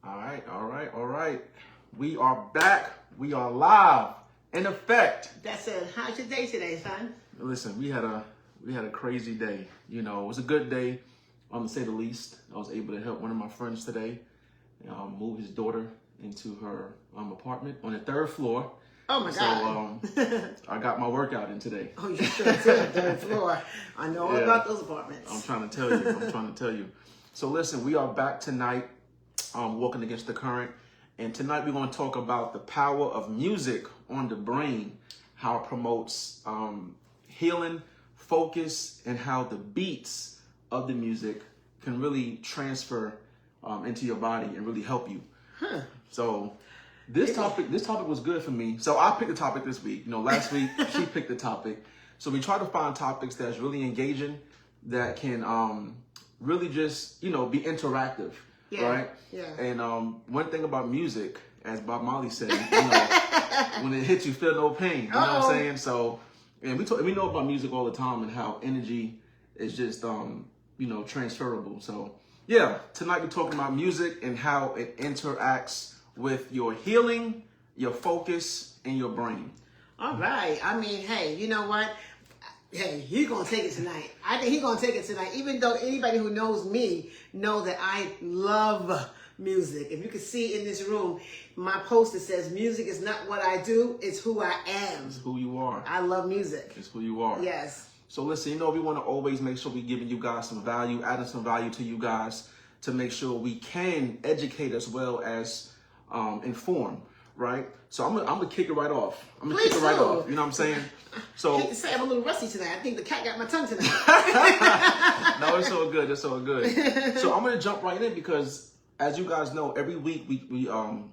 All right. We are back. We are live in effect. That's it. How's your day today, son? Listen, we had a crazy day. You know, it was a good day, to say the least. I was able to help one of my friends today move his daughter into her apartment on the 3rd floor. Oh my God. So I got my workout in today. Oh, you sure did. 3rd floor. I know all about those apartments. I'm trying to tell you. So listen, we are back tonight, walking against the current. And tonight we're going to talk about the power of music on the brain, how it promotes healing, focus, and how the beats of the music can really transfer into your body and really help you. So this topic was good for me. So I picked the topic this week. You know, last week she picked the topic. So we try to find topics that's really engaging, that can really just, be interactive. Yeah, right? yeah. And one thing about music, as Bob Marley said, when it hits you, feel no pain. You know what I'm saying? So, and we know about music all the time and how energy is just transferable. So, yeah, tonight we're talking about music and how it interacts with your healing, your focus, and your brain. All right. I mean, hey, you know what? Hey, he's going to take it tonight. I think he's going to take it tonight. Even though anybody who knows me know that I love music. If you can see in this room, my poster says, music is not what I do, it's who I am. It's who you are. I love music. It's who you are. Yes. So listen, we want to always make sure we're giving you guys some value, adding some value to you guys to make sure we can educate as well as inform. Right? So I'm gonna kick it right off. You know what I'm saying? So I hate to say I'm a little rusty tonight. I think the cat got my tongue tonight. No, it's all good. It's all good. So I'm gonna jump right in because, as you guys know, every week we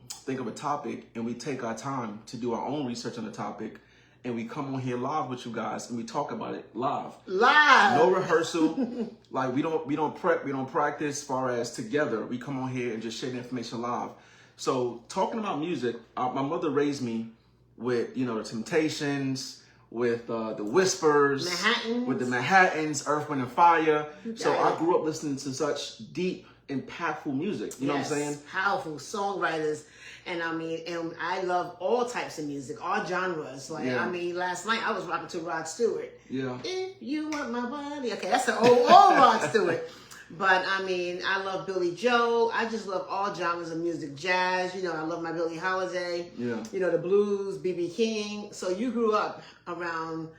think of a topic and we take our time to do our own research on the topic, and we come on here live with you guys and we talk about it live. No rehearsal. Like we don't prep, we don't practice. As far as together, we come on here and just share the information live. So talking about music, my mother raised me with, the Temptations, with the Whispers, with the Manhattans, Earth, Wind, and Fire. So I grew up listening to such deep, impactful music. You know what I'm saying? Powerful songwriters. And I love all types of music, all genres. Last night I was rocking to Rod Stewart. Yeah. If you want my body. Okay, that's an old Rod Stewart. But I love Billy Joel. I just love all genres of music. Jazz, I love my Billie Holiday. Yeah. The blues, B.B. King. So you grew up around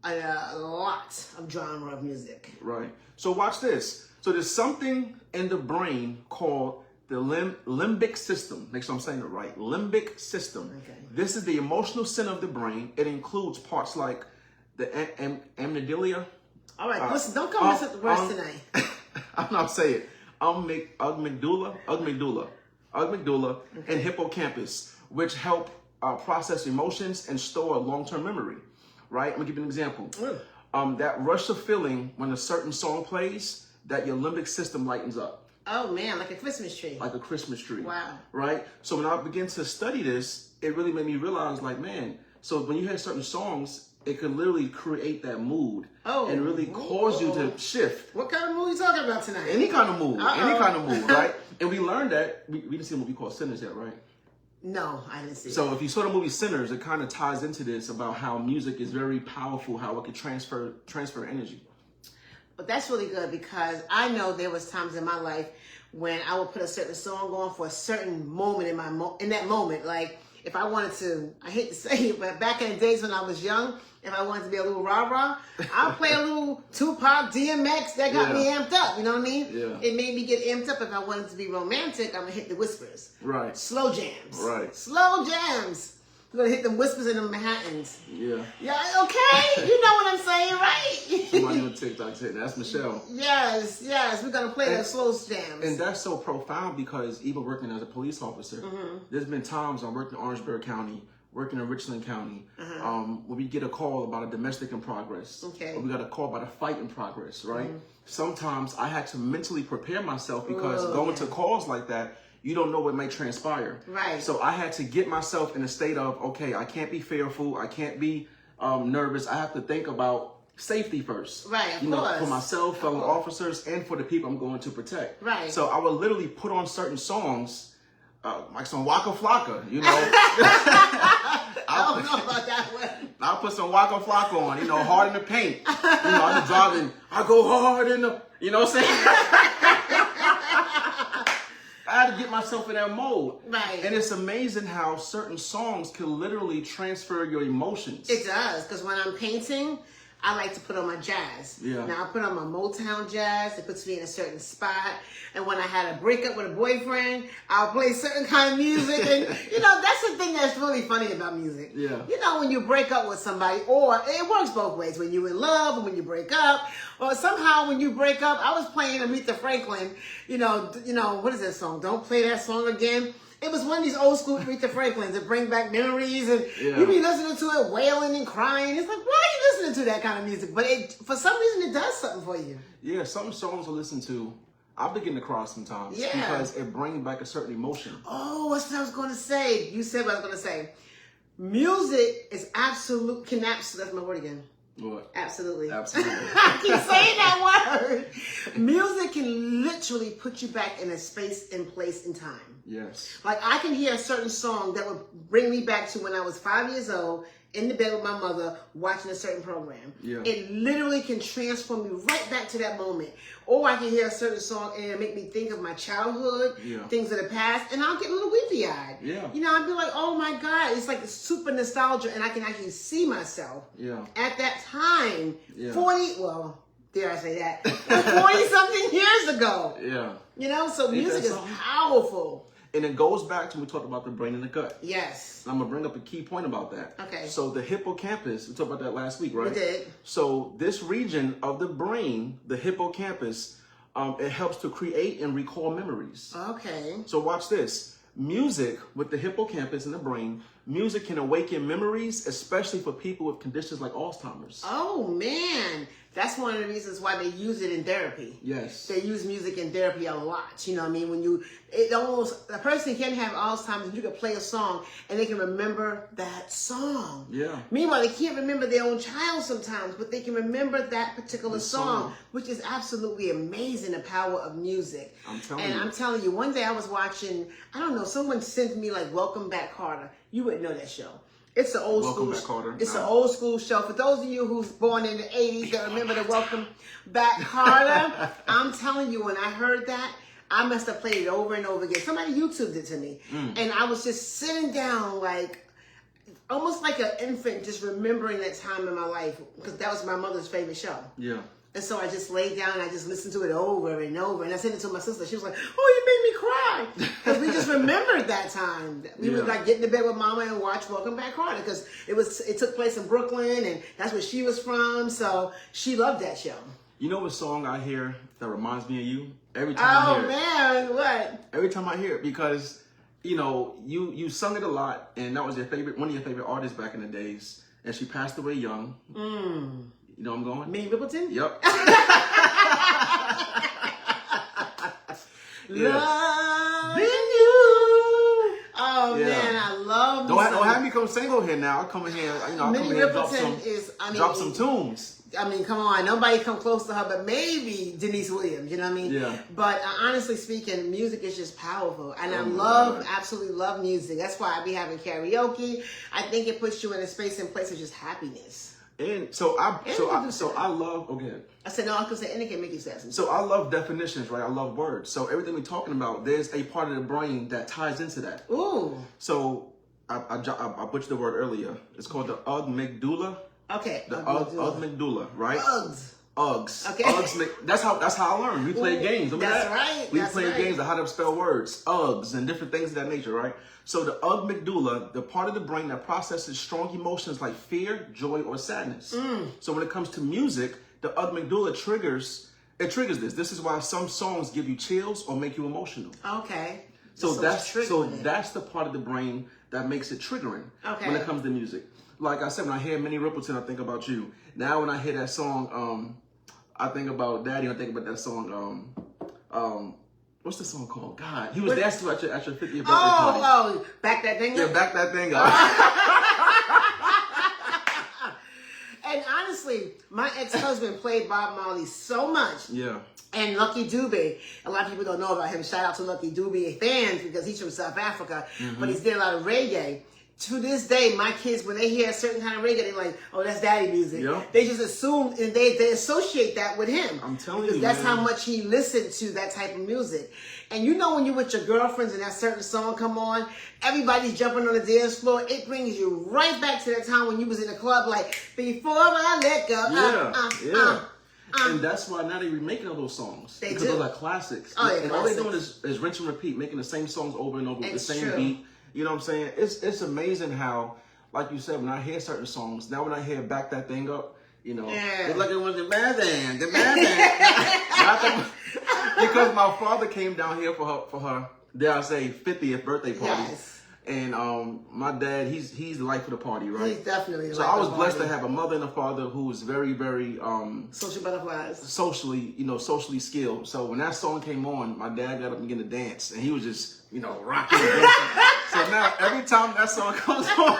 a lot of genre of music. Right. So watch this. So there's something in the brain called the limbic system. Make sure I'm saying it right. Limbic system. Okay. This is the emotional center of the brain. It includes parts like the amygdala. All right, listen, don't come mess up the words tonight. I'm not saying it. Amygdala, and hippocampus, which help process emotions and store long-term memory. Right? I'm gonna give you an example. That rush of feeling when a certain song plays, that your limbic system lightens up. Oh man, like a Christmas tree. Like a Christmas tree. Wow. Right? So when I began to study this, it really made me realize, so when you hear certain songs, it can literally create that mood and really cause you to shift. What kind of mood are you talking about tonight? Any kind of mood. Any kind of mood, right? And we learned that. We didn't see a movie called Sinners yet, right? No, I didn't see it. So if you saw the movie Sinners, it kind of ties into this about how music is very powerful, how it can transfer energy. But that's really good because I know there was times in my life when I would put a certain song on for a certain moment in that moment. Like if I wanted to, I hate to say it, but back in the days when I was young, if I wanted to be a little rah-rah, I'll play a little Tupac, DMX, that got me amped up, you know what I mean? Yeah. It made me get amped up. If I wanted to be romantic, I'm going to hit the Whispers. Right. Slow jams. Right. Slow jams. I'm going to hit them Whispers and them Manhattans. Yeah. Yeah, okay? You know what I'm saying, right? Somebody on TikTok said that's Michelle. Yes. We're going to play those slow jams. And that's so profound because even working as a police officer, there's been times I worked in Orangeburg County, working in Richland County, when we get a call about a domestic in progress, or we got a call about a fight in progress, right? Sometimes I had to mentally prepare myself because going to calls like that, you don't know what may transpire. Right. So I had to get myself in a state of, okay, I can't be fearful, I can't be nervous. I have to think about safety first. Right, of course. For myself, fellow officers, and for the people I'm going to protect. Right. So I would literally put on certain songs like some Waka Flocka, you know. I don't know about that one. I'll put some Waka Flocka on, you know, hard in the paint. You know, I'm driving, I go hard in the, you know what I'm saying? I had to get myself in that mode. Right. And it's amazing how certain songs can literally transfer your emotions. It does, because when I'm painting, I like to put on my jazz. Yeah. Now I put on my Motown jazz. It puts me in a certain spot. And when I had a breakup with a boyfriend, I'll play certain kind of music. And you know, that's the thing that's really funny about music. Yeah. You know, when you break up with somebody, or it works both ways. When you're in love and when you break up, or somehow when you break up, I was playing Aretha Franklin. You know, what is that song? Don't play that song again. It was one of these old school Aretha Franklins that bring back memories, and you be listening to it, wailing and crying. It's like, why are you listening to that kind of music? But for some reason, it does something for you. Yeah, some songs I listen to, I begin to cry sometimes because it brings back a certain emotion. Oh, what's what I was going to say? You said what I was going to say. Music is that's my word again. What? Absolutely. Absolutely. I keep saying that word. Music can literally put you back in a space and place and time. Yes. Like I can hear a certain song that would bring me back to when I was 5 years old in the bed with my mother watching a certain program. Yeah. It literally can transform me right back to that moment. Or I can hear a certain song and it'll make me think of my childhood, things of the past, and I'll get a little weepy-eyed. Yeah. You know, I'll be like, oh my God, it's like super nostalgia, and I can actually see myself at that time, 40, well, dare I say that, 40-something years ago. Yeah. You know, so music is powerful. And it goes back to when we talked about the brain and the gut. Yes. And I'm going to bring up a key point about that. Okay. So the hippocampus, we talked about that last week, right? We did. So this region of the brain, the hippocampus, it helps to create and recall memories. Okay. So watch this. Music with the hippocampus in the brain, music can awaken memories, especially for people with conditions like Alzheimer's. Oh, man. That's one of the reasons why they use it in therapy. Yes. They use music in therapy a lot. You know what I mean? When a person can have Alzheimer's and you can play a song and they can remember that song. Yeah. Meanwhile, they can't remember their own child sometimes, but they can remember that particular song, which is absolutely amazing, the power of music. I'm telling you. And I'm telling you, one day I was watching, I don't know, someone sent me like Welcome Back Kotter. You wouldn't know that show. It's an old Welcome school. Back, Kotter. It's an old school show. For those of you who's born in the 80s that remember the Welcome Back Kotter, I'm telling you, when I heard that, I must have played it over and over again. Somebody YouTubed it to me, and I was just sitting down like, almost like an infant, just remembering that time in my life because that was my mother's favorite show. Yeah. And so I just laid down and I just listened to it over and over. And I sent it to my sister. She was like, oh, you made me cry. Because we just remembered that time. We would like get into bed with mama and watch Welcome Back Kotter because it took place in Brooklyn and that's where she was from. So she loved that show. You know what song I hear that reminds me of you? Every time I hear it. Oh, man, what? Every time I hear it because, you know, you sung it a lot and that was one of your favorite artists back in the days. And she passed away young. You know where I'm going? Minnie Riperton? Yep. Love in you. Oh, man, I love Don't have me come single here now. I come in here, you know, I come in here and drop some tunes. I mean, come on. Nobody come close to her, but maybe Denise Williams, you know what I mean? Yeah. But honestly speaking, music is just powerful. And absolutely love music. That's why I be having karaoke. I think it puts you in a space and place of just happiness. And so I love, okay. I said, no, I could say, and it can make you sad. So I love definitions, right? I love words. So everything we're talking about, there's a part of the brain that ties into that. Ooh. So I butchered the word earlier. It's called the amygdala. Okay. The amygdala, right? Uggs. Okay. That's how I learned. We play games. Remember that's that? right. We play games of how to spell words. Uggs and different things of that nature, right? So the amygdala, the part of the brain that processes strong emotions like fear, joy, or sadness. So when it comes to music, the amygdala triggers this. This is why some songs give you chills or make you emotional. Okay. So that's the part of the brain that makes it triggering when it comes to music. Like I said, when I hear Minnie Riperton, I think about you. Now when I hear that song, I think about Daddy. I think about that song. What's the song called? God, he was dancing at your 50th birthday party. Oh, back that thing up. Yeah, back that thing up. And honestly, My ex-husband played Bob Marley so much. Yeah. And Lucky Dube. A lot of people don't know about him. Shout out to Lucky Dube fans because he's from South Africa. But he's did a lot of reggae. To this day, my kids, when they hear a certain kind of reggae, they're like, oh, that's daddy music. Yep. They just assume and they associate that with him. I'm telling because you, that's man. how much he listened to that type of music. And you know when you're with your girlfriends and that certain song come on, everybody's jumping on the dance floor. It brings you right back to that time when you was in the club like, before I let go. And that's why now they're remaking all those songs. They because do. those are classics. Oh, yeah, and classics. all they're doing is rinse and repeat, making the same songs over and over with the It's same true. beat. You know what I'm saying? It's amazing how, like you said, when I hear certain songs, now when I hear Back That Thing Up, you know, it's like it was the bad thing, because my father came down here for her, dare I say, 50th birthday party. Yes. And my dad, he's the life of the party, right? He's definitely the So life I of was the blessed to party. have a mother and a father who was very, very Social butterflies. socially skilled. So when that song came on, my dad got up and began to dance, and he was just, rocking and dancing. So now every time that song comes on,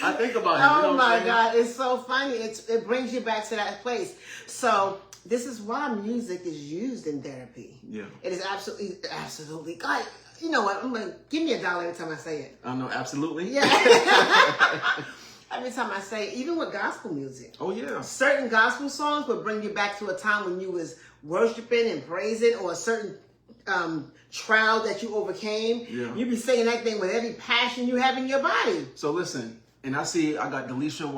I think about him. Oh you know what my I'm saying? God, it's so funny. It brings you back to that place. So this is why music is used in therapy. Yeah. It is absolutely. God, you know what? I'm gonna give me $1 every time I say it. I know, absolutely. Yeah. Every time I say it, even with gospel music. Oh yeah. Certain gospel songs will bring you back to a time when you was worshiping and praising, or a certain trial that you overcame. Yeah. You be saying that thing with every passion you have in your body. So listen, and I got Delisha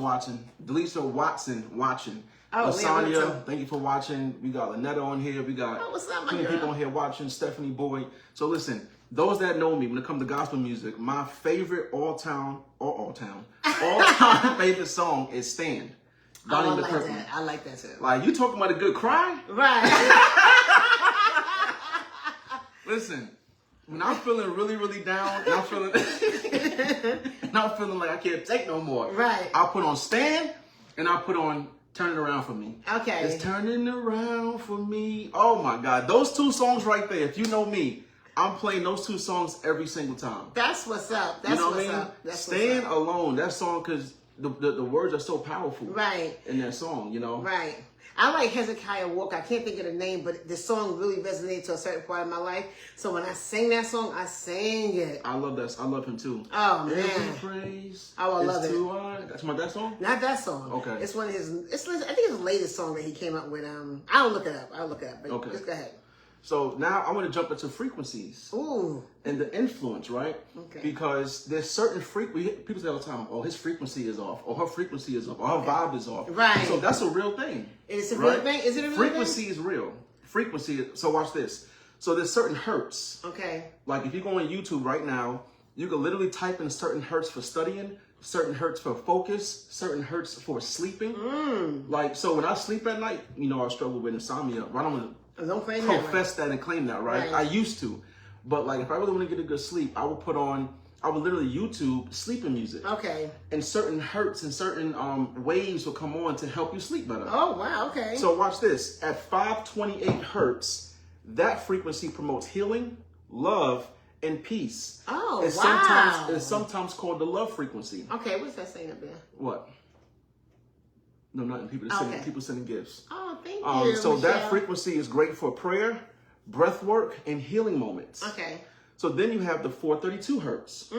Watson watching. Oh, Lasagna, yeah, thank you for watching. We got Lynetta on here. We got Oh, what's up, my plenty of girl? people on here watching. Stephanie Boyd. So listen, those that know me, when it comes to gospel music, my favorite all-time favorite song is "Stand." Donnie I like McKirkman. that. I like that too. Like, you talking about a good cry? Right. Listen, when I'm feeling really, really down, and I'm feeling like I can't take no more. Right. I'll put on "Stand" and I'll put on "Turn It Around for Me." Okay. It's turning around for me. Oh my God, those two songs right there. If you know me, I'm playing those two songs every single time. That's what's up. That's you know what's what I mean? up. That's Stand what's up. Alone. That song, because the words are so powerful. Right. In that song, you know. Right. I like Hezekiah Walker. I can't think of the name, but the song really resonated to a certain part of my life. So when I sing that song, I sing it. I love that. I love him too. Oh, man. Every praise. Oh, I love is it. to our... That's that song. Not that song. Okay. It's one of his. I think it's the latest song that he came up with. I'll look it up. But Okay. just go ahead. So now I want to jump into frequencies Ooh. and the influence, right? Okay. Because there's certain people say all the time, oh, his frequency is off, or her frequency is off, or her vibe is off. Right. So that's a real thing. It's a right? real thing? Is it a real Frequency is real. So watch this. So there's certain hertz. Okay. Like if you go on YouTube right now, you can literally type in certain hertz for studying, certain hertz for focus, certain hertz for sleeping. Like, so when I sleep at night, I struggle with insomnia. Right? I'm gonna Don't claim that. profess that and claim that, right? Right. I used to. But like if I really want to get a good sleep, I would literally YouTube sleeping music. Okay. And certain hertz and certain waves will come on to help you sleep better. Oh, wow. Okay. So watch this. At 528 hertz, that frequency promotes healing, love, and peace. Oh, It's wow. sometimes called the love frequency. Okay, what's that saying up there? What? No, nothing. People Okay. sending gifts. Oh, thank you. So that Michelle. frequency is great for prayer, breath work, and healing moments. Okay. So then you have the 432 hertz.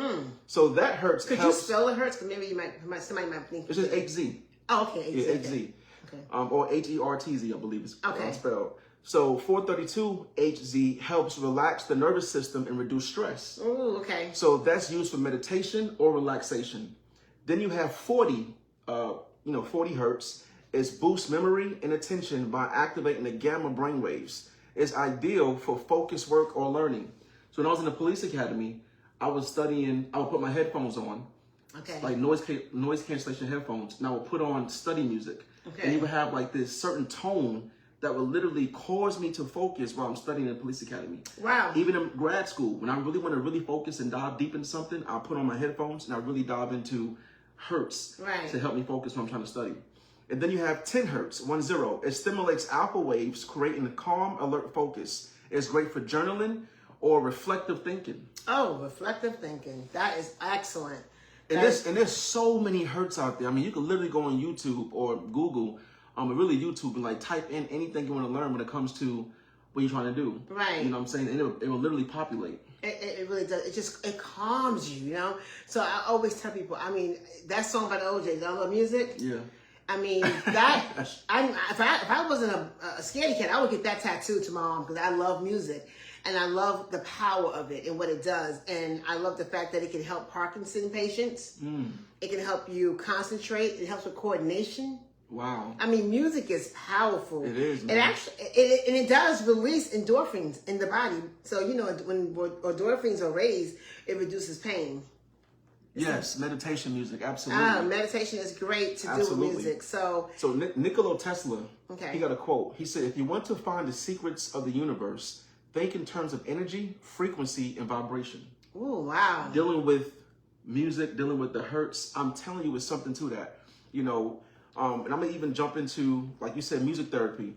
So that hertz Could you helps. spell the hertz? Because maybe somebody might think. It's just HZ. Oh, okay. Yeah, okay. HZ. Okay. Or HERTZ, I believe it's Okay. spelled. So 432 HZ helps relax the nervous system and reduce stress. Ooh, okay. So that's used for meditation or relaxation. Then you have 40 hertz is boost memory and attention by activating the gamma brain waves. It's ideal for focus work or learning. So when I was in the police academy, I would put my headphones on, Okay. like noise cancellation headphones, and I would put on study music. Okay. And you would have like this certain tone that would literally cause me to focus while I'm studying in the police academy. Wow. Even in grad school, when I really want to really focus and dive deep into something, I'll put on my headphones and I really dive into hertz Right. to help me focus when I'm trying to study. And then you have 10 hertz, 10. It stimulates alpha waves, creating a calm, alert focus. It's great for journaling or reflective thinking. Oh, reflective thinking. That is excellent. And there's so many hurts out there. I mean, you can literally go on YouTube or Google, really YouTube, and like type in anything you want to learn when it comes to what you're trying to do. Right. You know what I'm saying? And it will literally populate. It really does. It calms you, you know? So I always tell people, I mean, that song by the OJs, I love music. Yeah. I mean, that, if I wasn't a scaredy cat, I would get that tattooed to my arm because I love music. And I love the power of it and what it does. And I love the fact that it can help Parkinson patients. It can help you concentrate. It helps with coordination. Wow. I mean, music is powerful. It is, man. It actually, it does release endorphins in the body. So, you know, when endorphins are raised, it reduces pain. Yes, meditation music, absolutely. Meditation is great to do with music. So Nikola Tesla, okay. He got a quote. He said, if you want to find the secrets of the universe, think in terms of energy, frequency, and vibration. Oh, wow. Dealing with music, dealing with the hurts, I'm telling you, it's something to that. You know, and I'm going to even jump into, like you said, music therapy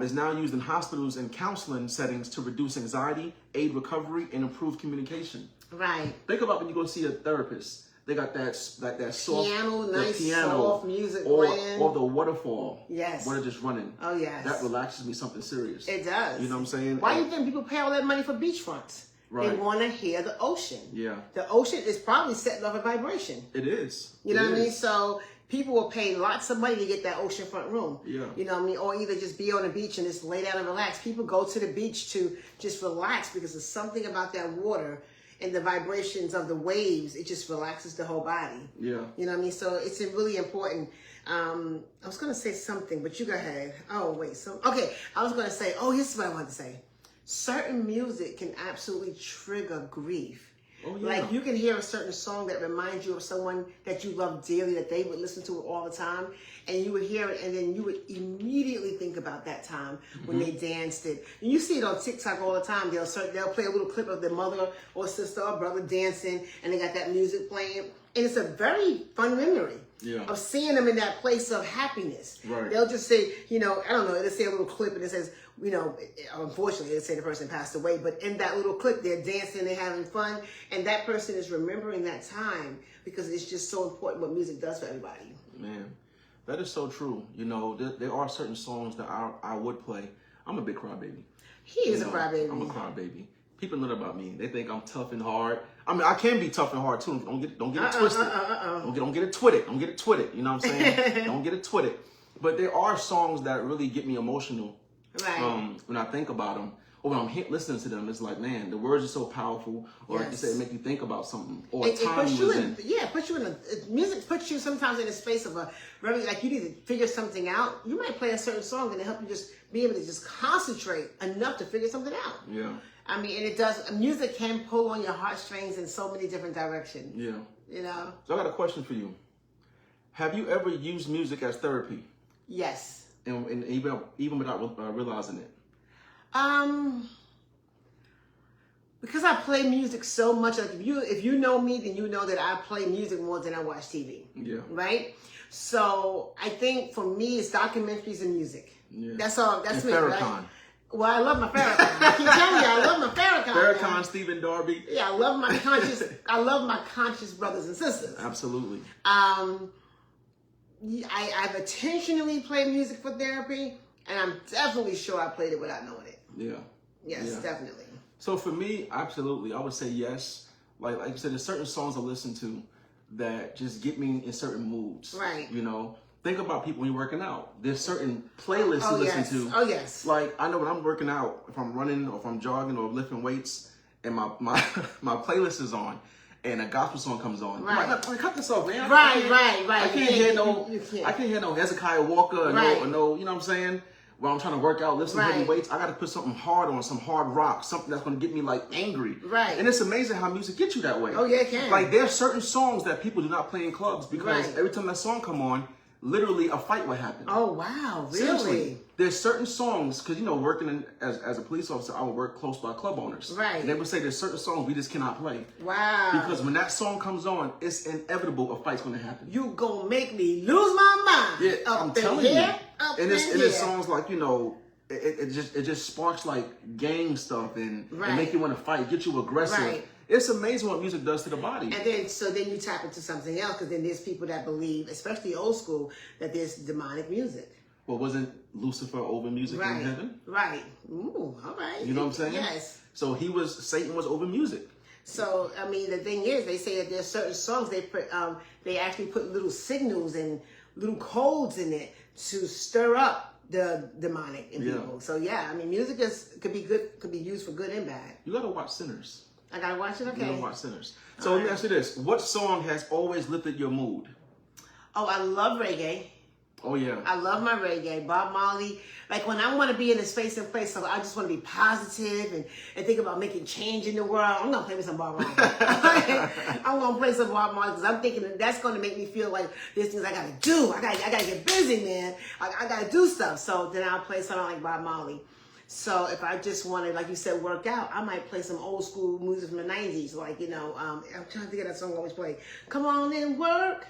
is now used in hospitals and counseling settings to reduce anxiety, aid recovery, and improve communication. Right. Think about when you go see a therapist. They got that soft piano, soft music playing. Or the waterfall. Yes. Water just running. Oh, yes. That relaxes me something serious. It does. You know what I'm saying? Why do you think people pay all that money for beachfronts? Right. They want to hear the ocean. Yeah. The ocean is probably setting off a vibration. It is. You know what I mean? So people will pay lots of money to get that oceanfront room. Yeah. You know what I mean? Or either just be on the beach and just lay down and relax. People go to the beach to just relax because there's something about that water and the vibrations of the waves. It just relaxes the whole body. Yeah. You know what I mean? So it's really important. I was going to say something, but you go ahead. Oh, wait. Okay. I was going to say, here's what I wanted to say. Certain music can absolutely trigger grief. Oh, yeah. Like you can hear a certain song that reminds you of someone that you love dearly, that they would listen to it all the time, and you would hear it, and then you would immediately think about that time when they danced it. And you see it on TikTok all the time. They'll play a little clip of their mother or sister or brother dancing, and they got that music playing, and it's a very fun memory. Yeah. Of seeing them in that place of happiness. Right. They'll just say, you know, I don't know, they'll say a little clip and it says, you know, unfortunately, they'll say the person passed away, but in that little clip, they're dancing, they're having fun, and that person is remembering that time because it's just so important what music does for everybody. Man, that is so true. You know, there are certain songs that I would play. I'm a big crybaby. He is a crybaby. I'm a crybaby. People know that about me. They think I'm tough and hard. I mean, I can be tough and hard too. Don't get it twisted. Don't get it twitted. Don't get it twitted. You know what I'm saying? Don't get it twitted. But there are songs that really get me emotional. Right. When I think about them, or when I'm listening to them, it's like, man, the words are so powerful. Or like you said, it make you think about something. Or a time you was in. Yeah, music puts you sometimes in a space of a very, like you need to figure something out. You might play a certain song and it help you just be able to just concentrate enough to figure something out. Yeah. I mean, and it does, music can pull on your heartstrings in so many different directions. Yeah. You know? So I got a question for you. Have you ever used music as therapy? Yes. And even without realizing it? Because I play music so much, like if you know me, then you know that I play music more than I watch TV. Yeah. Right? So I think for me, it's documentaries and music. Yeah. That's all. That's me. Farrakhan. Right? Well, I love my Farrakhan. I keep telling you, I love my Farrakhan. Farrakhan, Stephen Darby. Yeah, I love my conscious brothers and sisters. Absolutely. I've intentionally played music for therapy, and I'm definitely sure I played it without knowing it. Yeah. Yes, definitely. So for me, absolutely, I would say yes. Like you said, there's certain songs I listen to that just get me in certain moods. Right. You know, think about people when you're working out. There's certain playlists you listen to. Oh, yes. Like, I know when I'm working out, if I'm running or if I'm jogging or lifting weights, and my playlist is on, and a gospel song comes on. Right. I'm like, cut this off, man. Right. I can't hear I can't hear no Hezekiah Walker or right. no, you know what I'm saying? When I'm trying to work out, lift some heavy weights, I got to put something hard on, some hard rock, something that's going to get me like angry. Right. And it's amazing how music gets you that way. Oh, yeah, it can. Like, there's certain songs that people do not play in clubs because every time that song come on, literally a fight would happen. Oh, wow. Really? Seriously. There's certain songs, because, you know, working as a police officer, I would work close by club owners. Right. And they would say there's certain songs we just cannot play. Wow. Because when that song comes on, it's inevitable a fight's going to happen. You gonna make me lose my mind. Yeah, I'm telling you. And it's songs like, you know, it just sparks like gang stuff and make you want to fight, get you aggressive. Right. It's amazing what music does to the body. And then you tap into something else, because then there's people that believe, especially old school, that there's demonic music. Well, wasn't Lucifer over music in heaven? Right. Ooh, all right. You know what I'm saying? Yes. So Satan was over music. So, I mean, the thing is, they say that there's certain songs they actually put little signals and little codes in it to stir up the demonic in people. So, yeah, I mean, music could be used for good and bad. You gotta watch Sinners. I gotta watch it. Okay. You gotta watch Sinners. So let me ask you this: what song has always lifted your mood? Oh, I love reggae. Oh yeah. I love my reggae. Bob Marley. Like when I want to be in a space and place, so I just want to be positive and think about making change in the world, I'm going to play with some Bob Marley. I'm going to play some Bob Marley because I'm thinking that's going to make me feel like there's things I got to do. I got to get busy, man. I got to do stuff. So then I'll play something like Bob Marley. So if I just want to, like you said, work out, I might play some old school music from the 90s. Like, I'm trying to think of that song I always play. Come on and work.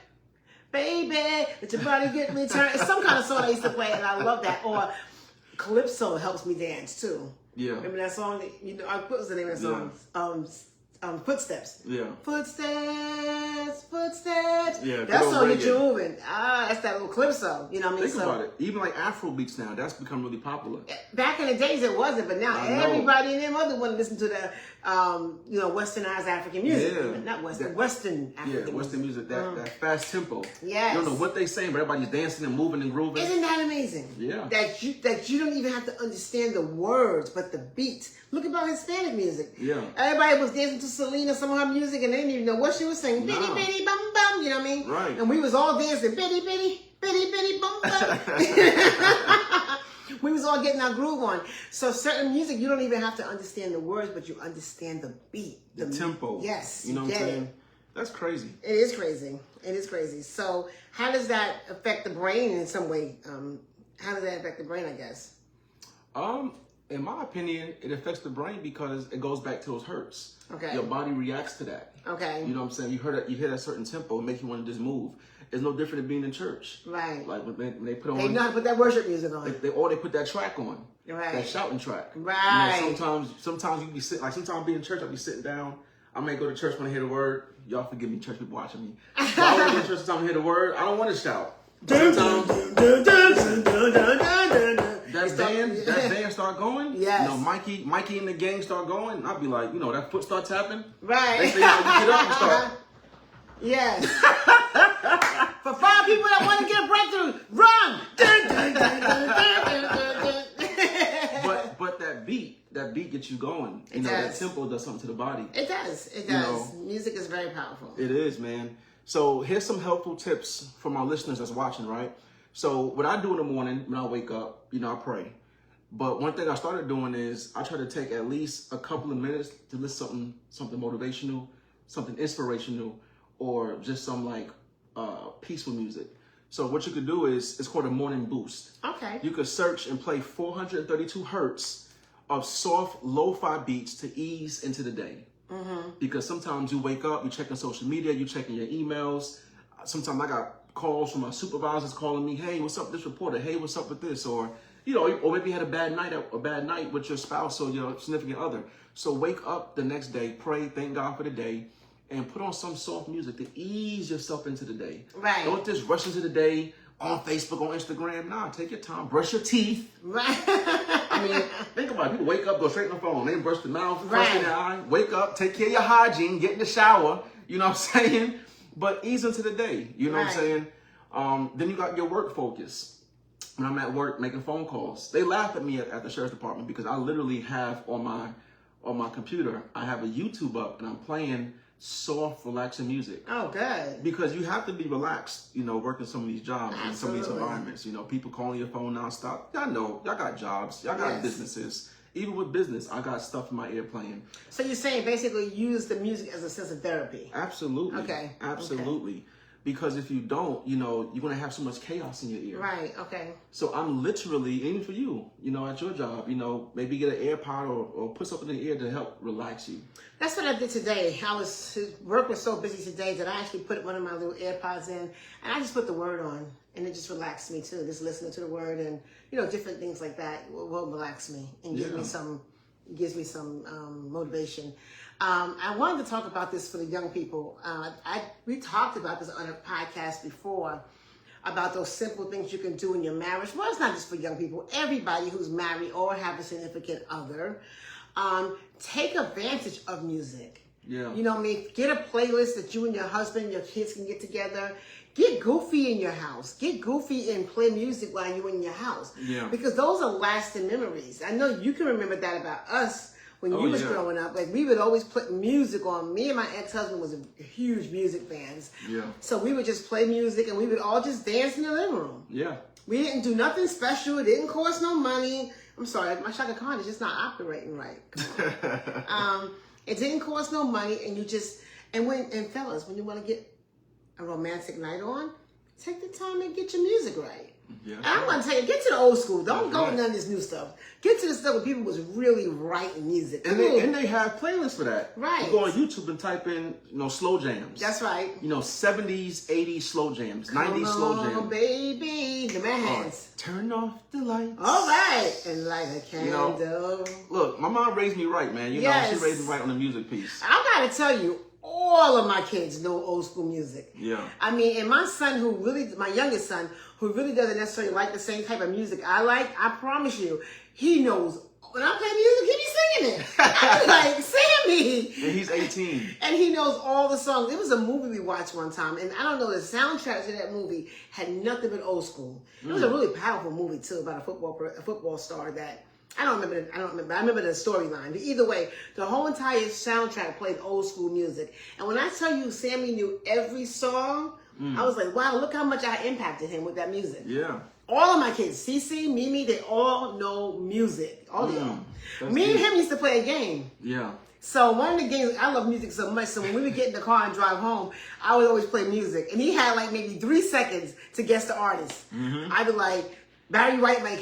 Baby, let your body get me turned. It's some kind of song I used to play, and I love that. Or Calypso helps me dance too. Yeah. Remember that song? What was the name of that song? Footsteps. Yeah. Footsteps. Yeah. That song that you're moving. That's that little Calypso. You know what I mean? Think about it. Even like Afro beats now, that's become really popular. Back in the days it wasn't, but now everybody and their mother want to listen to the westernized African music. Yeah. Not Western, Western African music. Yeah, Western music, that fast tempo. Yes. You don't know what they saying, but everybody's dancing and moving and grooving. Isn't that amazing? Yeah. That you don't even have to understand the words, but the beat. Look about Hispanic music. Yeah. Everybody was dancing to Selena, some of her music, and they didn't even know what she was saying. Nah. Bitty, bitty, bum, bum. You know what I mean? Right. And we was all dancing. Bitty, bitty, bitty, bitty, bum, bum. We was all getting our groove on. So certain music, you don't even have to understand the words, but you understand the beat. The tempo. Yes. You know what I'm saying? It. That's crazy. It is crazy. It is crazy. So how does that affect the brain in some way? How does that affect the brain, I guess? In my opinion, it affects the brain because it goes back to those hertz. Okay. Your body reacts to that. Okay. You know what I'm saying? You hear that certain tempo, it makes you want to just move. It's no different than being in church. Right. Like when they put on. They know how to put that worship music on. They put that track on. Right. That shouting track. Right. You know, sometimes you be sitting, like sometimes I be in church, I'll be sitting down. I may go to church when I hear the word. Y'all forgive me, church people watching me. But I want to go to church sometimes I hear the word. I don't want to shout. Sometimes that band start going. Yes. Mikey and the gang start going. I'll be like, that foot start tapping. Right. They say, you get up and start. Yes. For 5 people that want to get a breakthrough, run! But that beat gets you going. That tempo does something to the body. It does. It does. Music is very powerful. It is, man. So here's some helpful tips for my listeners that's watching, right? So what I do in the morning when I wake up, I pray. But one thing I started doing is I try to take at least a couple of minutes to listen to something motivational, something inspirational, or just some peaceful music. So what you could do is, it's called a morning boost. Okay. You could search and play 432 hertz of soft lo-fi beats to ease into the day. Mm-hmm. Because sometimes you wake up, you're checking social media, you're checking your emails. Sometimes I got calls from my supervisors calling me, hey, what's up with this reporter? Hey, what's up with this? Or maybe you had a bad night with your spouse or your significant other. So wake up the next day, pray, thank God for the day, and put on some soft music to ease yourself into the day. Right. Don't just rush into the day on Facebook, on Instagram. Nah, take your time. Brush your teeth. Right. I mean, think about it. People wake up, go straight to the phone. They brush their mouth, brush Right. their eye. Wake up, take care of your hygiene, get in the shower. You know what I'm saying? But ease into the day. You know what I'm Right. saying? Then you got your work focus. When I'm at work making phone calls, they laugh at me at the sheriff's department because I literally have on my computer, I have a YouTube up and I'm playing soft, relaxing music. Oh, good. Because you have to be relaxed, working some of these jobs and some of these Absolutely. environments. People calling your phone nonstop. Y'all know, y'all got jobs, y'all got Yes. businesses. Even with business, I got stuff in my ear playing. So you're saying basically use the music as a sense of therapy. Absolutely. Okay. Absolutely. Because if you don't, you're going to have so much chaos in your ear. Right. Okay. So I'm literally, even for you, at your job, maybe get an AirPod or put something in the ear to help relax you. That's what I did today. Work was so busy today that I actually put one of my little AirPods in and I just put the word on and it just relaxed me too. Just listening to the word and, different things like that will relax me and give me some, gives me some motivation. I wanted to talk about this for the young people. We talked about this on a podcast before, about those simple things you can do in your marriage. Well, it's not just for young people. Everybody who's married or have a significant other, take advantage of music. Yeah. You know what I mean? Get a playlist that you and your husband, your kids can get together. Get goofy in your house. Get goofy and play music while you're in your house. Yeah. Because those are lasting memories. I know you can remember that about us when you was growing up. Like, we would always put music on. Me and my ex-husband was a huge music fans. Yeah. So we would just play music and we would all just dance in the living room. Yeah. We didn't do nothing special. It didn't cost no money. I'm sorry, my Shaka Khan is just not operating right. Come on. It didn't cost no money, and you just and fellas, when you want to get a romantic night on, take the time and get your music right. Yeah. And I'm gonna tell you, get to the old school. Don't go right. with none of this new stuff. Get to the stuff where people was really writing music. And they have playlists for that. Right. You go on YouTube and type in, slow jams. That's right. 70s, 80s slow jams, 90s slow jams. Oh, baby, the man hands. Turn off the lights. All right, and light a candle. Look, my mom raised me right, man. Yes. She raised me right on the music piece. I gotta tell you, all of my kids know old school music. Yeah. I mean, and my son, my youngest son, who really doesn't necessarily like the same type of music I like, I promise you, he knows. When I play music, he be singing it. I'm like, Sammy. And he's 18. And he knows all the songs. It was a movie we watched one time, and I don't know, the soundtrack to that movie had nothing but old school. It was a really powerful movie too, about a football star that I don't remember. I remember the storyline. But either way, the whole entire soundtrack played old school music. And when I tell you, Sammy knew every song, I was like, wow, look how much I impacted him with that music. Yeah. All of my kids, Cece, Mimi, they all know music. All of them. Me and him used to play a game. Yeah. So one of the games, I love music so much, so when we would get in the car and drive home, I would always play music. And he had like maybe 3 seconds to guess the artist. I'd be like, Barry White might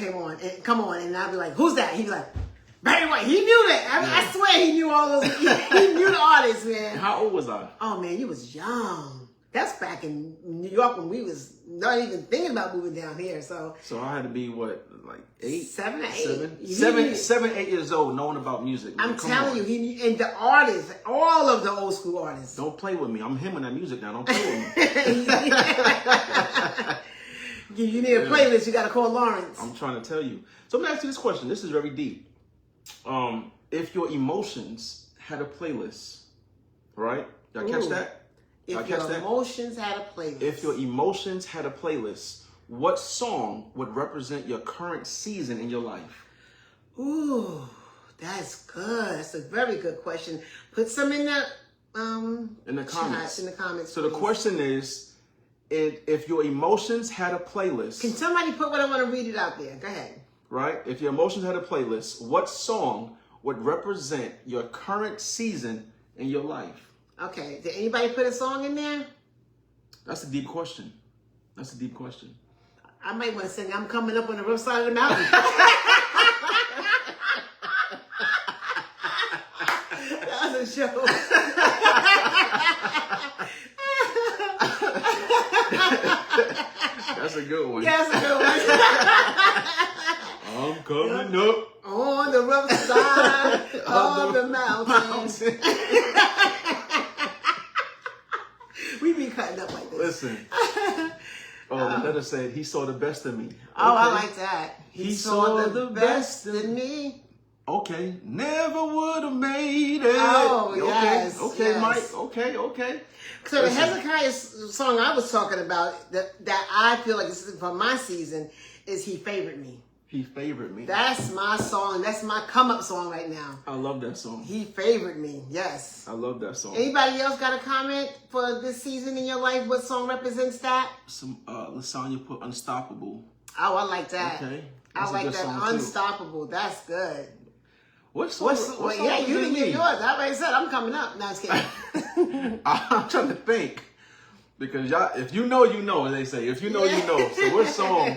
come on, and I'd be like, who's that? He'd be like, Barry White. He knew that. I swear he knew all those. He knew the artists, man. How old was I? Oh man, you was young. That's back in New York when we was not even thinking about moving down here. So I had to be what, like 8? 7 or 8. 7, 8 years old, knowing about music. Man. I'm telling you, he knew, and the artists, all of the old school artists. Don't play with me. I'm him in that music now. Don't play with me. You need a playlist. You got to call Lawrence. I'm trying to tell you. So I'm gonna ask you this question. This is very deep. If your emotions had a playlist, right? Y'all catch that? If your emotions had a playlist. If your emotions had a playlist, what song would represent your current season in your life? Ooh, that's good. That's a very good question. Put some in the comments. In the comments. So the question is, if your emotions had a playlist. Can somebody put what I want to read it out there? Go ahead. Right? If your emotions had a playlist, what song would represent your current season in your life? Okay. Did anybody put a song in there? That's a deep question. That's a deep question. I might want to sing I'm Coming Up on the Rough Side of the Mountain. That was a show. That's a good one. That's a good one. I'm coming up on the rough side of the mountain. We be cutting up like this. Listen. The letter said, he saw the best in me. Oh, okay. I like that. He saw the best in me. Okay. Never would have made it. Oh, yes. Okay, yes. Mike. Okay. So the Hezekiah song I was talking about that I feel like this is for my season is He Favored Me. He favored me. That's my song. That's my come up song right now. I love that song. He favored me. Yes. I love that song. Anybody else got a comment for this season in your life? What song represents that? Some Lasagna put Unstoppable. Oh, I like that. Okay. I like that. Unstoppable. That's good. What song? Yeah, you didn't get yours. I already said I'm coming up. No, I was kidding. I'm trying to think. Because y'all, if you know, you know, as they say. If you know, you know. So what song?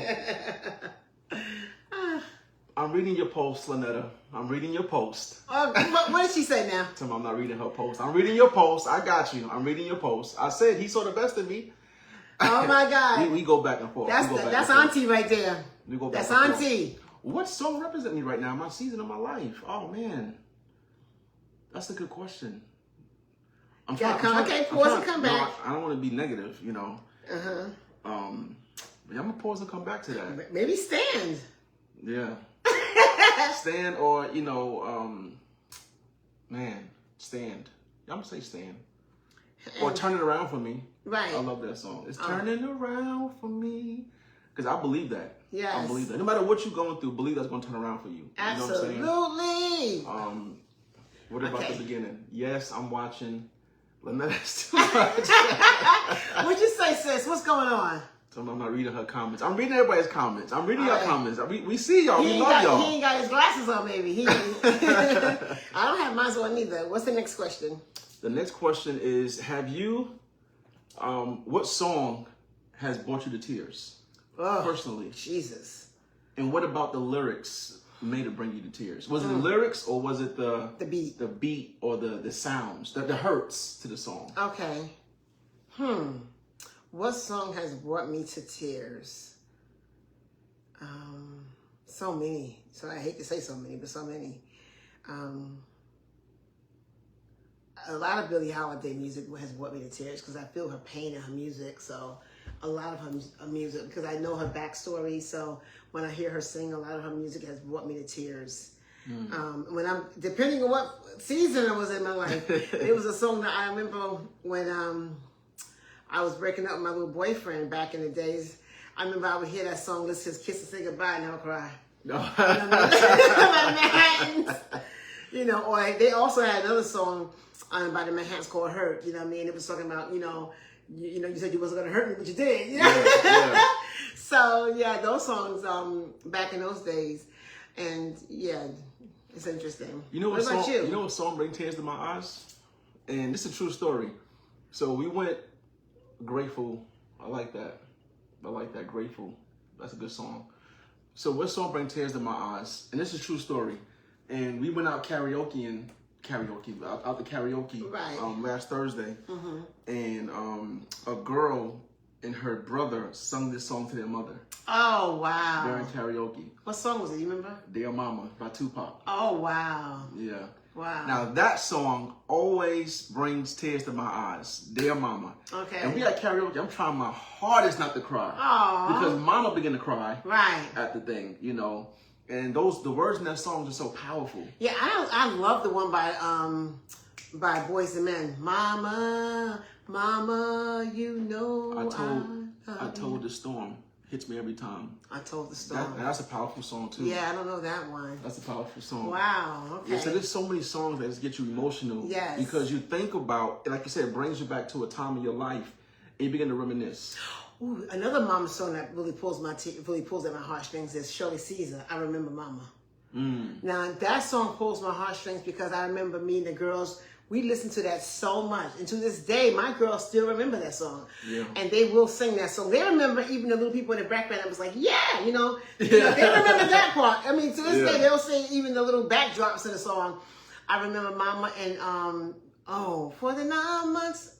I'm reading your post, Lynetta. I'm reading your post. What did she say now? Tell me I'm not reading her post. I'm reading your post. I got you. I'm reading your post. I said he saw the best in me. Oh my God. we go back and forth. That's Auntie right there. We go back That's and Auntie. Forth. What song represents me right now? My season of my life. Oh man, that's a good question. Okay, pause and come back. I don't want to be negative, you know. Uh-huh. Yeah, I'm gonna pause and come back to that. Maybe Stand. Yeah. Stand, or you know, man, Stand. I'm gonna say Stand. Or Turn It Around for Me. Right. I love that song. It's turning around for me. Because I believe that. Yes. I believe that. No matter what you're going through, believe that's going to turn around for you. Absolutely. You know what I'm saying? What about the beginning? Yes, I'm watching. Lynette's too much. What'd you say, sis? What's going on? So I'm not reading her comments. I'm reading everybody's comments. I'm reading your comments. We see y'all. We love y'all. He ain't got his glasses on, maybe. I don't have mine on either. What's the next question? The next question is, what song has brought you to tears? Oh, personally. Jesus. And what about the lyrics made it bring you to tears? Was it the lyrics, or was it the beat? The beat, or the sounds, the hurts to the song? Okay. What song has brought me to tears? So many. So I hate to say so many, but so many. A lot of Billie Holiday music has brought me to tears because I feel her pain in her music. So a lot of her music, because I know her backstory. So when I hear her sing, a lot of her music has brought me to tears. Depending on what season I was in my life, it was a song that I remember when I was breaking up with my little boyfriend back in the days. I remember I would hear that song, let's just kiss and say goodbye, and I would cry. You know, or they also had another song by the Manhattans called Hurt. You know what I mean? It was talking about, you said you wasn't going to hurt me, but you did. You know? Yeah. So, yeah, those songs back in those days. And, yeah, it's interesting. What about you? You know what song brings tears to my eyes? And this is a true story. So we went Grateful. I like that. Grateful. That's a good song. So what song brings tears to my eyes? And this is a true story. And we went out out the karaoke right. Last Thursday. And a girl and her brother sung this song to their mother. Oh, wow. During karaoke. What song was it? You remember? Dear Mama by Tupac. Oh, wow. Yeah. Wow. Now that song always brings tears to my eyes. Dear Mama. Okay. And we at karaoke, I'm trying my hardest not to cry. Aww. Because Mama began to cry. Right. At the thing, you know. And the words in that song are so powerful. Yeah, I love the one by Boyz II Men. Mama, Mama, you know I told the storm. Hits me every time. I told the storm. That's a powerful song too. Yeah, I don't know that one. That's a powerful song. Wow. Okay. Yeah, so there's so many songs that just get you emotional. Yes. Because you think about, like you said, it brings you back to a time in your life, and you begin to reminisce. Ooh, another Mama song that really pulls at my heartstrings is Shirley Caesar. I Remember Mama. Now that song pulls my heartstrings because I remember me and the girls. We listened to that so much. And to this day, my girls still remember that song. Yeah. And they will sing that song. They remember even the little people in the background. I was like, yeah, they remember that part. I mean, to this day, they'll sing even the little backdrops of the song. I Remember Mama and, for the 9 months,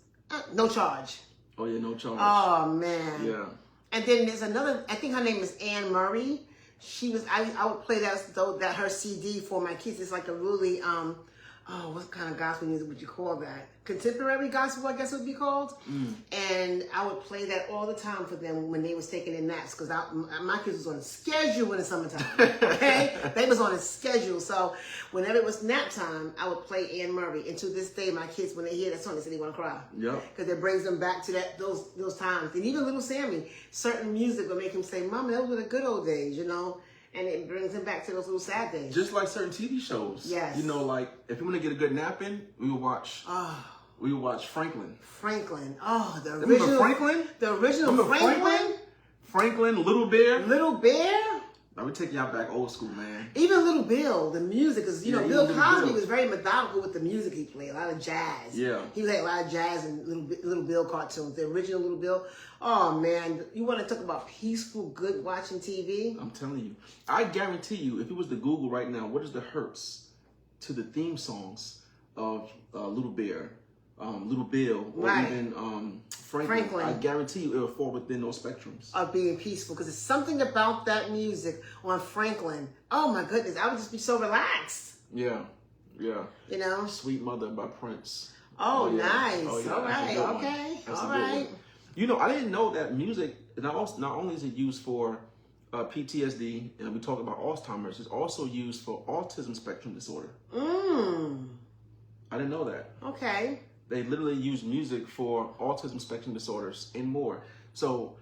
No Charge. Oh, yeah, No Charge. Oh, man. Yeah. And then there's another, I think her name is Anne Murray. She was, I would play that her CD for my kids. It's like a really, what kind of gospel music would you call that? Contemporary gospel, I guess it would be called. And I would play that all the time for them when they was taking their naps because my kids was on a schedule in the summertime. Okay, they was on a schedule. So whenever it was nap time, I would play Anne Murray. And to this day, my kids, when they hear that song, they say they want to cry. Yep. Because it brings them back to those times. And even little Sammy, certain music will make him say, "Mama, those were the good old days," you know. And it brings him back to those little sad days. Just like certain TV shows. Yes. You know, like, if you want to get a good nap in, we would watch Franklin. Franklin. Oh, the original. Remember Franklin? The original Franklin? Franklin, Little Bear. Little Bear? Let me take y'all back old school, man. Even Little Bill, the music, because, Bill Cosby was very methodical with the music he played. A lot of jazz. Yeah. He played a lot of jazz and Little Bill cartoons. The original Little Bill. Oh, man. You want to talk about peaceful, good watching TV? I'm telling you. I guarantee you, if it was to Google right now, what is the hurts to the theme songs of Little Bear, Little Bill, or Right. even Franklin, I guarantee you it will fall within those spectrums. Of being peaceful, because it's something about that music on Franklin. Oh my goodness, I would just be so relaxed. Yeah, yeah. You know? Sweet Mother by Prince. Oh, yeah. nice. Oh, yeah. All That's a right. good one. Okay. That's All a good right. one. You know, I didn't know that music, not only is it used for PTSD, and we talk about Alzheimer's, it's also used for autism spectrum disorder. I didn't know that. Okay. They literally use music for autism spectrum disorders and more. So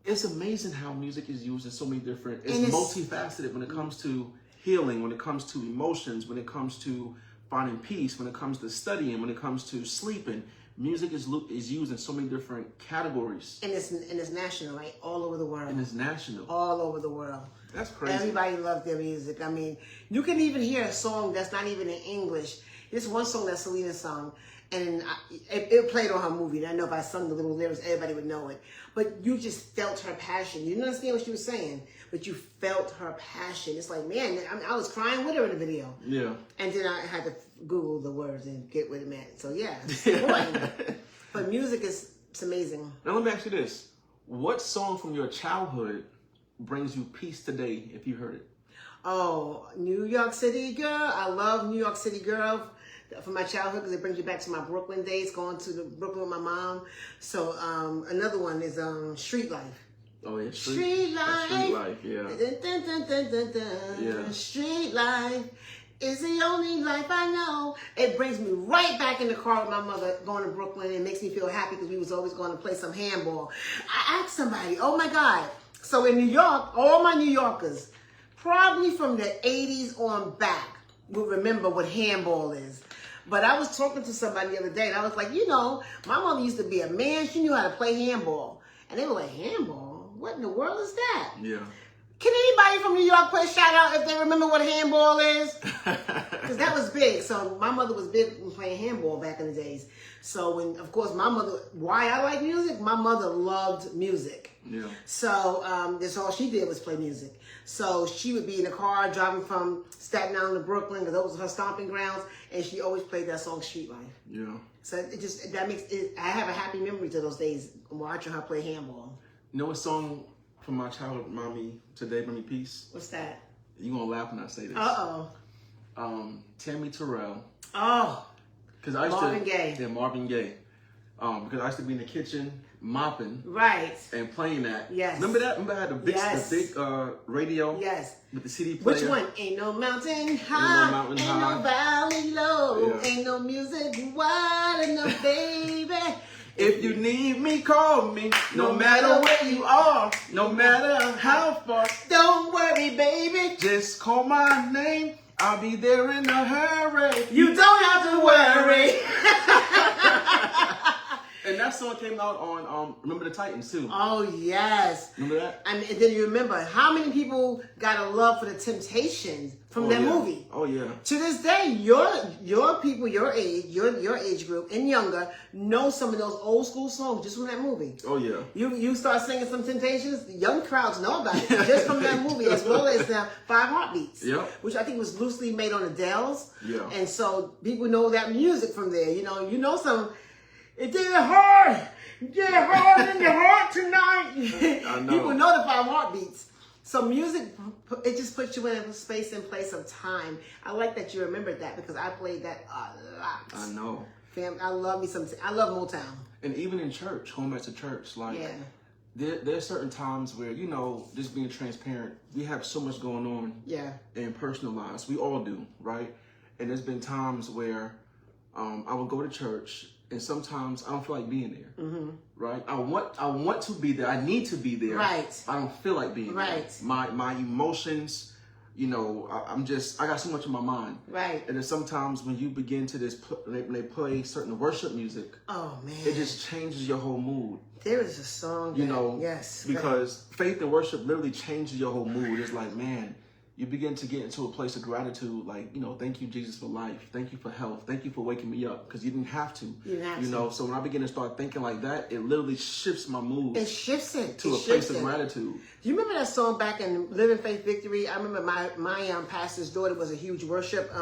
it's amazing how music is used in so many different, it's multifaceted when it comes to healing, when it comes to emotions, when it comes to finding peace, when it comes to studying, when it comes to sleeping. Music is used in so many different categories. And it's national, right? All over the world. And it's national. All over the world. That's crazy. Everybody loves their music. I mean, you can even hear a song that's not even in English. There's one song that Selena sung, and it played on her movie. And I know if I sung the little lyrics, everybody would know it. But you just felt her passion. You didn't understand what she was saying, but you felt her passion. It's like, man, I was crying with her in the video. Yeah. And then I had to Google the words and get what it meant. So yeah, it's important. But music it's amazing. Now let me ask you this. What song from your childhood brings you peace today if you heard it? Oh, New York City Girl. I love New York City Girl from my childhood because it brings you back to my Brooklyn days, going to Brooklyn with my mom. So another one is Street Life. Oh yeah, Street Life. Street Life, yeah. Dun, dun, dun, dun, dun, dun. Yeah. Street Life is the only life I know. It brings me right back in the car with my mother going to Brooklyn. It makes me feel happy because we was always going to play some handball. I asked somebody, oh my God. So in New York, all my New Yorkers, probably from the 80s on back, will remember what handball is. But I was talking to somebody the other day, and I was like, you know, my mother used to be a man. She knew how to play handball. And they were like, handball? What in the world is that? Yeah. Can anybody from New York put a shout out if they remember what handball is? Because that was big. So my mother was big in playing handball back in the days. So when, of course, my mother, why I like music, my mother loved music. Yeah. So that's all she did was play music. So she would be in the car driving from Staten Island to Brooklyn because those were her stomping grounds, and she always played that song "Street Life." Yeah. So it just that makes it. I have a happy memory to those days watching her play handball. You know what song from my childhood remind me today bring me peace? What's that? You gonna laugh when I say this. Tammy Terrell. Oh. Because I used Marvin to, Gaye. Yeah, Marvin Gaye. Because I used to be in the kitchen mopping Right. and playing that. Yes. Remember that? Remember I had the big, Yes. the big radio Yes. with the CD player? Which one? Ain't no mountain high, mountain ain't high. no valley low, Yeah. ain't no music wide enough, baby. If you need me, call me. No matter where you are, no matter how far. Don't worry, baby. Just call my name. I'll be there in a hurry. You don't have to worry. And that song came out on Remember the Titans too. Oh, yes. Remember that? I mean, and then you remember how many people got a love for the Temptations from that yeah. movie. Oh yeah. To this day, your people, your age group and younger know some of those old school songs just from that movie. Oh yeah. You start singing some Temptations, the young crowds know about it just from that movie, as well as the Five Heartbeats, Yep. which I think was loosely made on Adele's. Yeah. And so people know that music from there. You know some. It did hard. Get hard in the heart tonight. I know. People know the Five Heartbeats. So music, it just puts you in a space and place of time. I like that you remembered that because I played that a lot. I know. Fam, I love Motown. And even in church, home as a church, like Yeah. there are certain times where, just being transparent, we have so much going on Yeah. in personal lives. We all do, right? And there's been times where I would go to church and sometimes I don't feel like being there, right? I want to be there. I need to be there. Right. I don't feel like being Right. there. My emotions, I got so much in my mind. Right. And then sometimes when you begin to when they play certain worship music, Oh, man. it just changes your whole mood. There is a song that, yes. Because faith and worship literally changes your whole mood. It's like, man, you begin to get into a place of gratitude, like, you know, thank you, Jesus, for life. Thank you for health. Thank you for waking me up, because you didn't have to. You didn't have you to. know, so when I begin to start thinking like that, it literally shifts my mood. It shifts it. To a place of gratitude. Do you remember that song back in Living Faith Victory? I remember my pastor's daughter was a huge worship.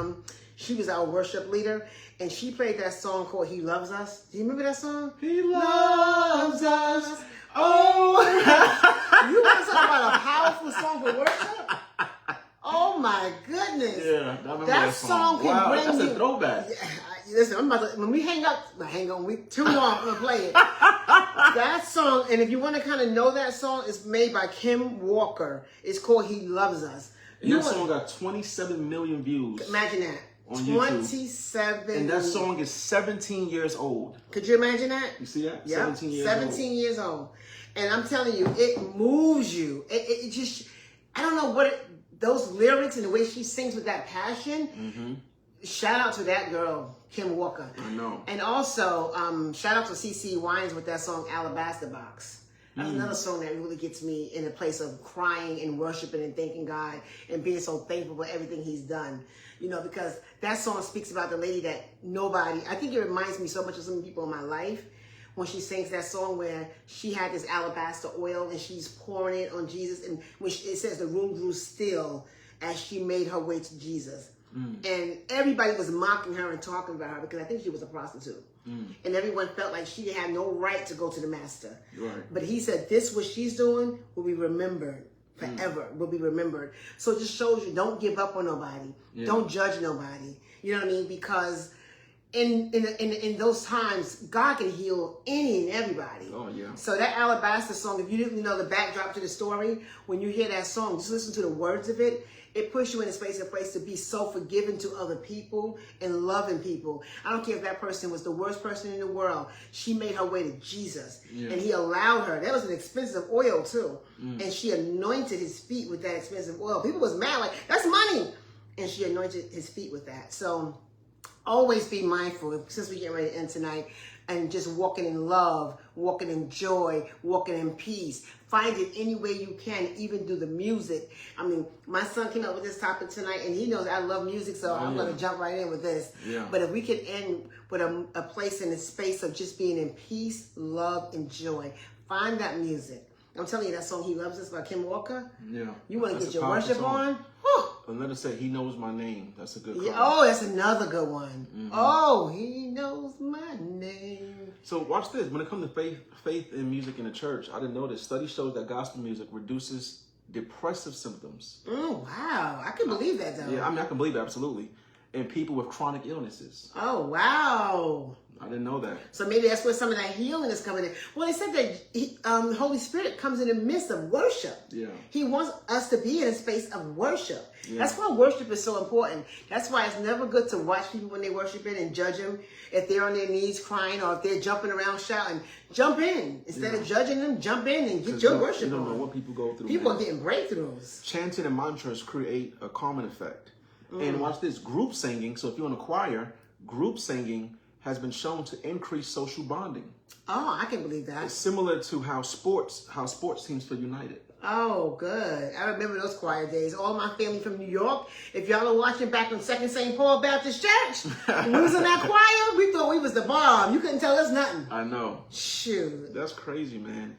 She was our worship leader, and she played that song called "He Loves Us." Do you remember that song? He loves us. Oh, you want to talk about a powerful song for worship? Oh my goodness! Yeah, I remember that song can wow, bring that's you. a throwback. Yeah, listen, I'm about to, when we hang up, we tune off, I'm gonna play it. That song, and if you want to kind of know that song, it's made by Kim Walker. It's called "He Loves Us." And that song got 27 million views. Imagine that. On YouTube. 27. And that song is 17 years old. Could you imagine that? You see that? Yep. 17 years 17 old. years old. And I'm telling you, it moves you. It just, I don't know what those lyrics and the way she sings with that passion. Mm-hmm. Shout out to that girl, Kim Walker. I know. And also, shout out to CeCe Winans with that song Alabaster Box. That's another song that really gets me in a place of crying and worshiping and thanking God and being so thankful for everything He's done. You know, because that song speaks about the lady that I think it reminds me so much of some people in my life when she sings that song where she had this alabaster oil and she's pouring it on Jesus. And when it says the room grew still as she made her way to Jesus. And everybody was mocking her and talking about her because I think she was a prostitute. And everyone felt like she had no right to go to the master. Right. But he said, this, what she's doing, will be remembered forever, will be remembered. So it just shows you, don't give up on nobody. Yeah. Don't judge nobody. You know what I mean? Because in those times, God can heal any and everybody. Oh, yeah. So that Alabaster song, if you didn't know the backdrop to the story, when you hear that song, just listen to the words of it. It puts you in a space and place to be so forgiving to other people and loving people. I don't care if that person was the worst person in the world. She made her way to Jesus. Yeah. And He allowed her. That was an expensive oil too. And she anointed His feet with that expensive oil. People was mad, like, that's money. And she anointed His feet with that. So always be mindful, since we get ready to end tonight, and just walking in love, walking in joy, walking in peace. Find it any way you can, even through the music. I mean, my son came up with this topic tonight, and he knows I love music, so I'm going to jump right in with this. Yeah. But if we could end with a place in a space of just being in peace, love, and joy, find that music. I'm telling you, that song "He Loves Us" by Kim Walker. Yeah. You want to That's get a your powerful worship song. on? Whew. And let us say, He knows my name. That's a good call. Yeah, oh, that's another good one. Oh, He knows my name. So watch this. When it comes to faith in music in the church, I didn't know this. Study shows that gospel music reduces depressive symptoms. Oh, wow. I can believe that, though. Yeah, I mean, I can believe it, absolutely. And people with chronic illnesses. Oh, wow. I didn't know that. So maybe that's where some of that healing is coming in. Well, they said that Holy Spirit comes in the midst of worship. Yeah. He wants us to be in a space of worship. Yeah. That's why worship is so important. That's why it's never good to watch people when they worship it and judge them. If they're on their knees crying or if they're jumping around shouting, jump in. Instead of judging them, jump in and get your worship You don't know on. what people go through. People man. are getting breakthroughs. Chanting and mantras create a calming effect. And watch this, group singing. So if you're in a choir, group singing has been shown to increase social bonding. Oh, I can believe that. It's similar to how sports teams feel united. Oh, good. I remember those choir days. All my family from New York. If y'all are watching back on 2nd St. Paul Baptist Church, when we was in that choir, we thought we was the bomb. You couldn't tell us nothing. I know. Shoot. That's crazy, man.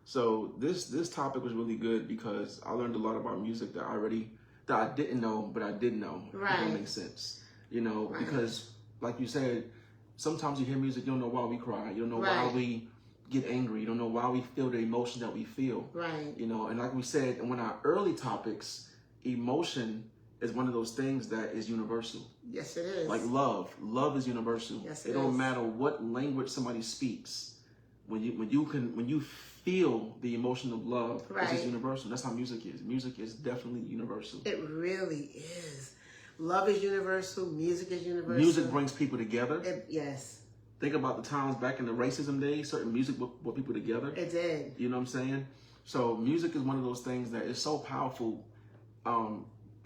So this topic was really good because I learned a lot about music that I didn't know, but I did know. Right. If that makes sense. You know, Right. because like you said, sometimes you hear music, you don't know why we cry. You don't know why Right. we get angry. You don't know why we feel the emotion that we feel. Right. You know, and like we said in one of our early topics, emotion is one of those things that is universal. Yes, it is. Like love. Love is universal. Yes, it it don't is. matter what language somebody speaks. When you feel the emotion of love, it's Right. just universal. That's how music is. Music is definitely universal. It really is. Love is universal. Music is universal. Music brings people together. Yes, Think about the times back in the racism days, certain music brought people together. it did. You know what I'm saying? So music is one of those things that is so powerful.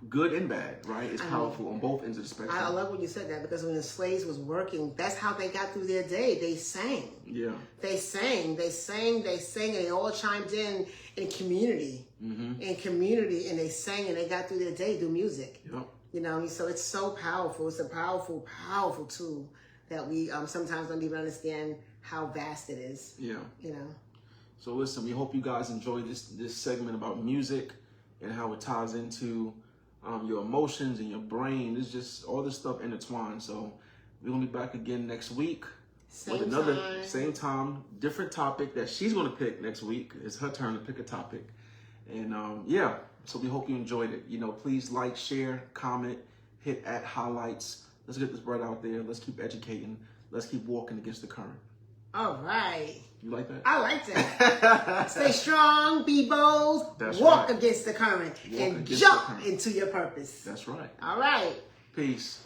good and bad, right? It's powerful on both ends of the spectrum. I love when you said that, because when the slaves was working, that's how they got through their day. They sang. Yeah. They sang, and they all chimed in community. In community, and they sang, and they got through their day through music. Yep. You know, so it's so powerful. It's a powerful, powerful tool that we sometimes don't even understand how vast it is. Yeah. You know. So listen, we hope you guys enjoyed this segment about music and how it ties into your emotions and your brain. It's just all this stuff intertwined. So we're gonna be back again next week with another same time, different topic that she's gonna pick next week. It's her turn to pick a topic. And yeah, so we hope you enjoyed it. You know, please like, share, comment, hit @ highlights. Let's get this word out there. Let's keep educating. Let's keep walking against the current. All right. You like that? I like that. Stay strong, be bold, walk against the current, and jump into your purpose. That's right. All right. Peace.